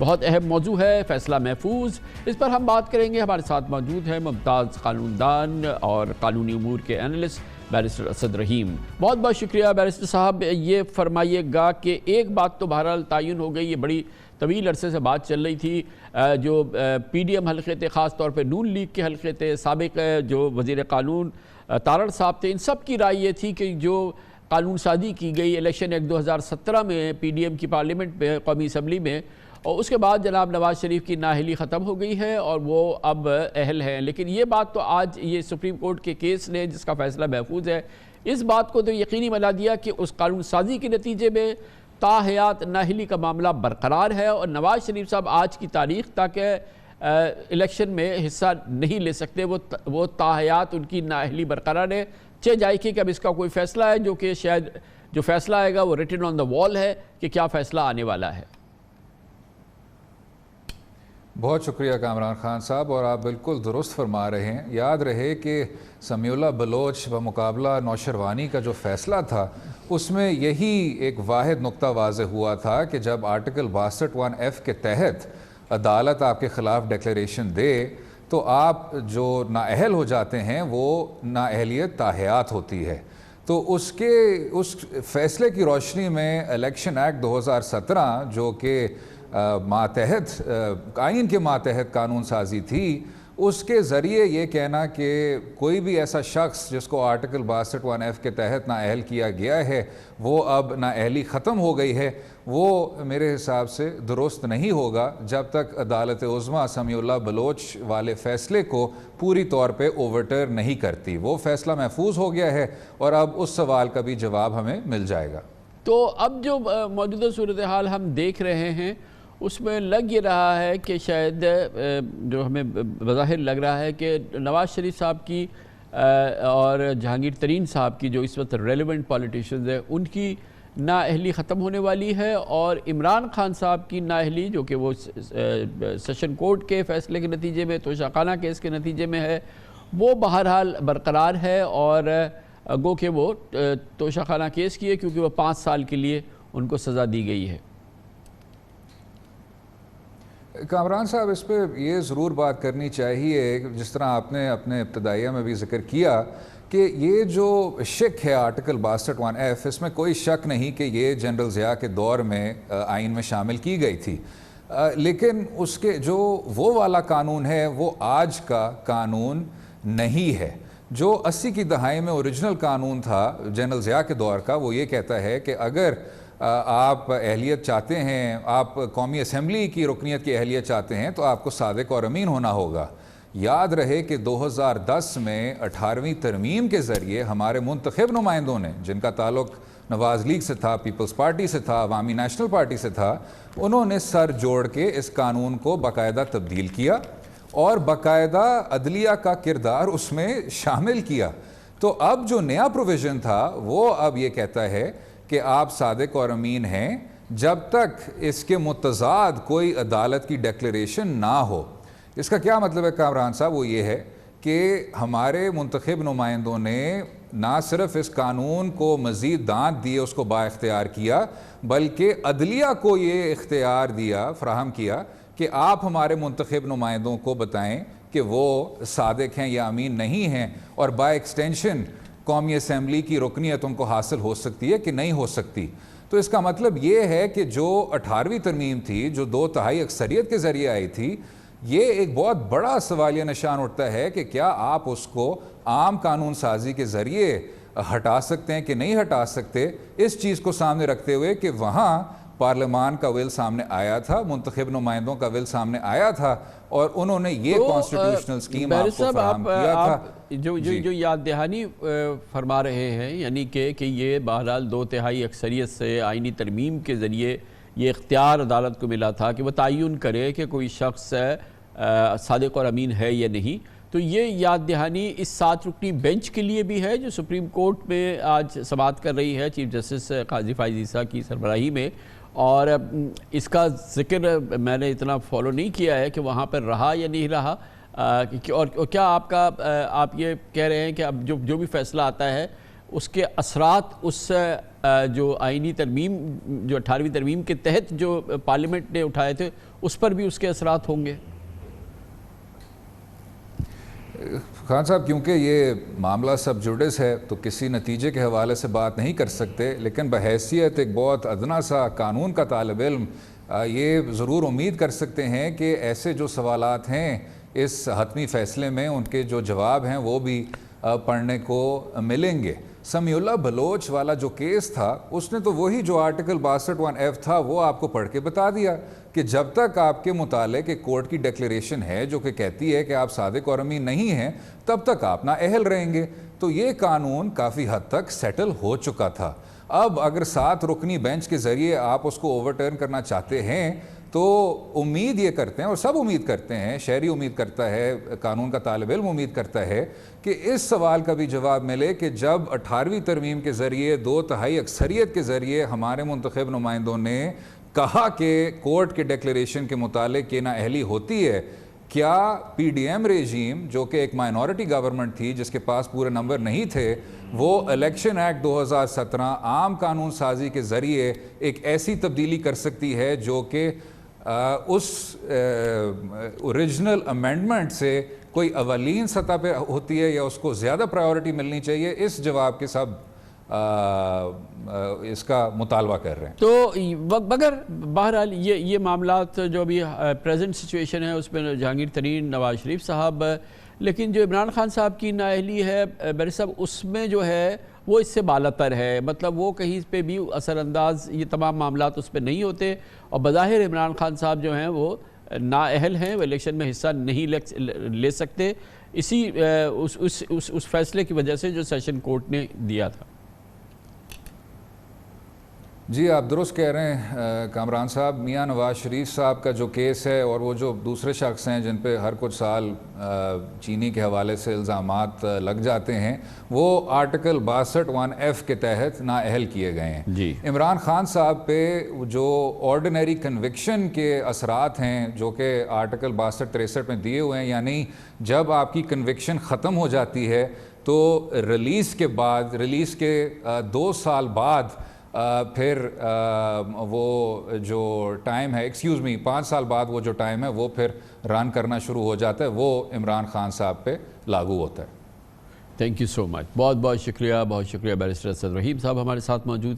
بہت اہم موضوع ہے فیصلہ محفوظ. اس پر ہم بات کریں گے. ہمارے ساتھ موجود ہیں ممتاز قانون دان اور قانونی امور کے اینالسٹ بیرسٹر اسد رحیم. بہت بہت شکریہ بیرسٹر صاحب. یہ فرمائیے گا کہ ایک بات تو بہرحال تعین ہو گئی, یہ بڑی طویل عرصے سے بات چل رہی تھی, جو پی ڈی ایم حلقے تھے, خاص طور پہ نون لیگ کے حلقے تھے, سابق جو وزیر قانون تارڑ صاحب تھے, ان سب کی رائے یہ تھی کہ جو قانون سازی کی گئی الیکشن ایکٹ 2017 میں پی ڈی ایم کی پارلیمنٹ میں, قومی اسمبلی میں, اور اس کے بعد جناب نواز شریف کی نااہلی ختم ہو گئی ہے اور وہ اب اہل ہیں. لیکن یہ بات تو آج یہ سپریم کورٹ کے کیس نے, جس کا فیصلہ محفوظ ہے, اس بات کو تو یقینی بنا دیا کہ اس قانون سازی کے نتیجے میں تاحیات نااہلی کا معاملہ برقرار ہے, اور نواز شریف صاحب آج کی تاریخ تک الیکشن میں حصہ نہیں لے سکتے. وہ تاحیات ان کی نااہلی برقرار ہے. چہ جائے کہ اب اس کا کوئی فیصلہ ہے, جو کہ شاید جو فیصلہ آئے گا وہ ریٹن آن دا وال ہے کہ کیا فیصلہ آنے والا ہے. بہت شکریہ کامران خان صاحب, اور آپ بالکل درست فرما رہے ہیں. یاد رہے کہ سمیع اللہ بلوچ بمقابلہ نوشروانی کا جو فیصلہ تھا, اس میں یہی ایک واحد نقطہ واضح ہوا تھا کہ جب آرٹیکل 62(1)(f) کے تحت عدالت آپ کے خلاف ڈیکلیریشن دے تو آپ جو نااہل ہو جاتے ہیں وہ نااہلیت تاحیات ہوتی ہے. تو اس فیصلے کی روشنی میں الیکشن ایکٹ 2017 جو کہ ماتحت آئین کے ماتحت قانون سازی تھی, اس کے ذریعے یہ کہنا کہ کوئی بھی ایسا شخص جس کو آرٹیکل 62(1)(f) کے تحت نااہل کیا گیا ہے وہ اب نااہلی ختم ہو گئی ہے, وہ میرے حساب سے درست نہیں ہوگا جب تک عدالت عظمیٰ سمیع اللہ بلوچ والے فیصلے کو پوری طور پہ اوورٹرن نہیں کرتی. وہ فیصلہ محفوظ ہو گیا ہے اور اب اس سوال کا بھی جواب ہمیں مل جائے گا. تو اب جو موجودہ صورتحال ہم دیکھ رہے ہیں اس میں لگ یہ رہا ہے کہ شاید جو ہمیں بظاہر لگ رہا ہے کہ نواز شریف صاحب کی اور جہانگیر ترین صاحب کی جو اس وقت ریلیونٹ پولیٹیشنز ہیں ان کی نااہلی ختم ہونے والی ہے, اور عمران خان صاحب کی نااہلی جو کہ وہ سیشن کورٹ کے فیصلے کے نتیجے میں, توشہ خانہ کیس کے نتیجے میں ہے, وہ بہرحال برقرار ہے. اور گو کہ وہ توشہ خانہ کیس کی ہے کیونکہ وہ 5 سال کے لیے ان کو سزا دی گئی ہے. کامران صاحب, اس پہ یہ ضرور بات کرنی چاہیے, جس طرح آپ نے اپنے ابتدائیہ میں بھی ذکر کیا کہ یہ جو شک ہے آرٹیکل 62(1)(f), اس میں کوئی شک نہیں کہ یہ جنرل ضیاء کے دور میں آئین میں شامل کی گئی تھی, لیکن اس کے جو وہ والا قانون ہے وہ آج کا قانون نہیں ہے. جو 80 کی دہائی میں اوریجنل قانون تھا جنرل ضیاء کے دور کا, وہ یہ کہتا ہے کہ اگر آپ اہلیت چاہتے ہیں, آپ قومی اسمبلی کی رکنیت کی اہلیت چاہتے ہیں تو آپ کو صادق اور امین ہونا ہوگا. یاد رہے کہ 2010 میں 18ویں ترمیم کے ذریعے ہمارے منتخب نمائندوں نے, جن کا تعلق نواز لیگ سے تھا, پیپلز پارٹی سے تھا, عوامی نیشنل پارٹی سے تھا, انہوں نے سر جوڑ کے اس قانون کو باقاعدہ تبدیل کیا اور باقاعدہ عدلیہ کا کردار اس میں شامل کیا. تو اب جو نیا پروویژن تھا وہ اب یہ کہتا ہے کہ آپ صادق اور امین ہیں جب تک اس کے متضاد کوئی عدالت کی ڈیکلیریشن نہ ہو. اس کا کیا مطلب ہے کامران صاحب؟ وہ یہ ہے کہ ہمارے منتخب نمائندوں نے نہ صرف اس قانون کو مزید دانت دیے, اس کو با اختیار کیا, بلکہ عدلیہ کو یہ اختیار دیا, فراہم کیا کہ آپ ہمارے منتخب نمائندوں کو بتائیں کہ وہ صادق ہیں یا امین نہیں ہیں, اور بائی ایکسٹینشن قومی اسمبلی کی رکنیت ان کو حاصل ہو سکتی ہے کہ نہیں ہو سکتی. تو اس کا مطلب یہ ہے کہ جو 18ویں ترمیم تھی جو 2/3 اکثریت کے ذریعے آئی تھی, یہ ایک بہت بڑا سوالیہ نشان اٹھتا ہے کہ کیا آپ اس کو عام قانون سازی کے ذریعے ہٹا سکتے ہیں کہ نہیں ہٹا سکتے, اس چیز کو سامنے رکھتے ہوئے کہ وہاں پارلیمان کا ول سامنے آیا تھا, منتخب نمائندوں کا ول سامنے آیا تھا, اور انہوں نے یہ کانسٹیٹیوشنل سکیم آپ کو فراہم کیا تھا. جو یاد دہانی فرما رہے ہیں, یعنی کہ یہ بہرحال 2/3 اکثریت سے آئینی ترمیم کے ذریعے یہ اختیار عدالت کو ملا تھا کہ وہ تعین کرے کہ کوئی شخص صادق اور امین ہے یا نہیں. تو یہ یاد دہانی اس 7 رکنی بینچ کے لیے بھی ہے جو سپریم کورٹ میں آج سماعت کر رہی ہے چیف جسٹس قاضی فائز عیسیٰ کی سربراہی میں, اور اس کا ذکر میں نے اتنا فالو نہیں کیا ہے کہ وہاں پر رہا یا نہیں رہا, اور کیا آپ یہ کہہ رہے ہیں کہ اب جو بھی فیصلہ آتا ہے اس کے اثرات اس جو آئینی ترمیم جو 18ویں ترمیم کے تحت جو پارلیمنٹ نے اٹھائے تھے اس پر بھی اس کے اثرات ہوں گے؟ خان صاحب کیونکہ یہ معاملہ سب جوڈس ہے تو کسی نتیجے کے حوالے سے بات نہیں کر سکتے، لیکن بحیثیت ایک بہت ادنا سا قانون کا طالب علم یہ ضرور امید کر سکتے ہیں کہ ایسے جو سوالات ہیں اس حتمی فیصلے میں ان کے جو جواب ہیں وہ بھی پڑھنے کو ملیں گے۔ سمیع اللہ بلوچ والا جو کیس تھا اس نے تو وہی جو آرٹیکل 62(1)(f) تھا وہ آپ کو پڑھ کے بتا دیا کہ جب تک آپ کے متعلق ایک کورٹ کی ڈیکلیریشن ہے جو کہ کہتی ہے کہ آپ صادق اور امین نہیں ہیں تب تک آپ نااہل رہیں گے۔ تو یہ قانون کافی حد تک سیٹل ہو چکا تھا۔ اب اگر 7 رکنی بینچ کے ذریعے آپ اس کو اوورٹرن کرنا چاہتے ہیں تو امید یہ کرتے ہیں اور سب امید کرتے ہیں، شہری امید کرتا ہے، قانون کا طالب علم امید کرتا ہے کہ اس سوال کا بھی جواب ملے کہ جب 18ویں ترمیم کے ذریعے 2/3 اکثریت کے ذریعے ہمارے منتخب نمائندوں نے کہا کہ کورٹ کے ڈیکلیریشن کے متعلق یہ نااہلی ہوتی ہے، کیا پی ڈی ایم ریجیم جو کہ ایک مائنورٹی گورنمنٹ تھی جس کے پاس پورے نمبر نہیں تھے، وہ الیکشن ایکٹ 2017 عام قانون سازی کے ذریعے ایک ایسی تبدیلی کر سکتی ہے جو کہ اس اوریجنل امینڈمنٹ سے کوئی اولین سطح پہ ہوتی ہے یا اس کو زیادہ پرائیورٹی ملنی چاہیے؟ اس جواب کے سب اس کا مطالبہ کر رہے ہیں۔ تو مگر بہرحال یہ معاملات جو ابھی پریزنٹ سچویشن ہے اس میں جہانگیر ترین، نواز شریف صاحب، لیکن جو عمران خان صاحب کی نااہلی ہے بری صاحب اس میں جو ہے وہ اس سے بالاتر ہے، مطلب وہ کہیں پہ بھی اثر انداز یہ تمام معاملات اس پہ نہیں ہوتے، اور بظاہر عمران خان صاحب جو ہیں وہ نااہل ہیں، وہ الیکشن میں حصہ نہیں لے سکتے، اسی اس فیصلے کی وجہ سے جو سیشن کورٹ نے دیا تھا۔ جی آپ درست کہہ رہے ہیں کامران صاحب، میاں نواز شریف صاحب کا جو کیس ہے اور وہ جو دوسرے شخص ہیں جن پہ ہر کچھ سال چینی کے حوالے سے الزامات لگ جاتے ہیں، وہ آرٹیکل 62(1)(f) کے تحت نااہل کیے گئے ہیں۔ جی عمران خان صاحب پہ جو آرڈینری کنوکشن کے اثرات ہیں جو کہ آرٹیکل 62(63) میں دیے ہوئے ہیں، یعنی جب آپ کی کنوکشن ختم ہو جاتی ہے تو ریلیز کے بعد، ریلیز کے 2 سال بعد پھر وہ جو ٹائم ہے 5 سال بعد وہ جو ٹائم ہے وہ پھر رن کرنا شروع ہو جاتا ہے، وہ عمران خان صاحب پہ لاگو ہوتا ہے۔ تھینک یو سو مچ، بہت بہت شکریہ، بہت شکریہ بیرسٹر اسد رحیم صاحب ہمارے ساتھ موجود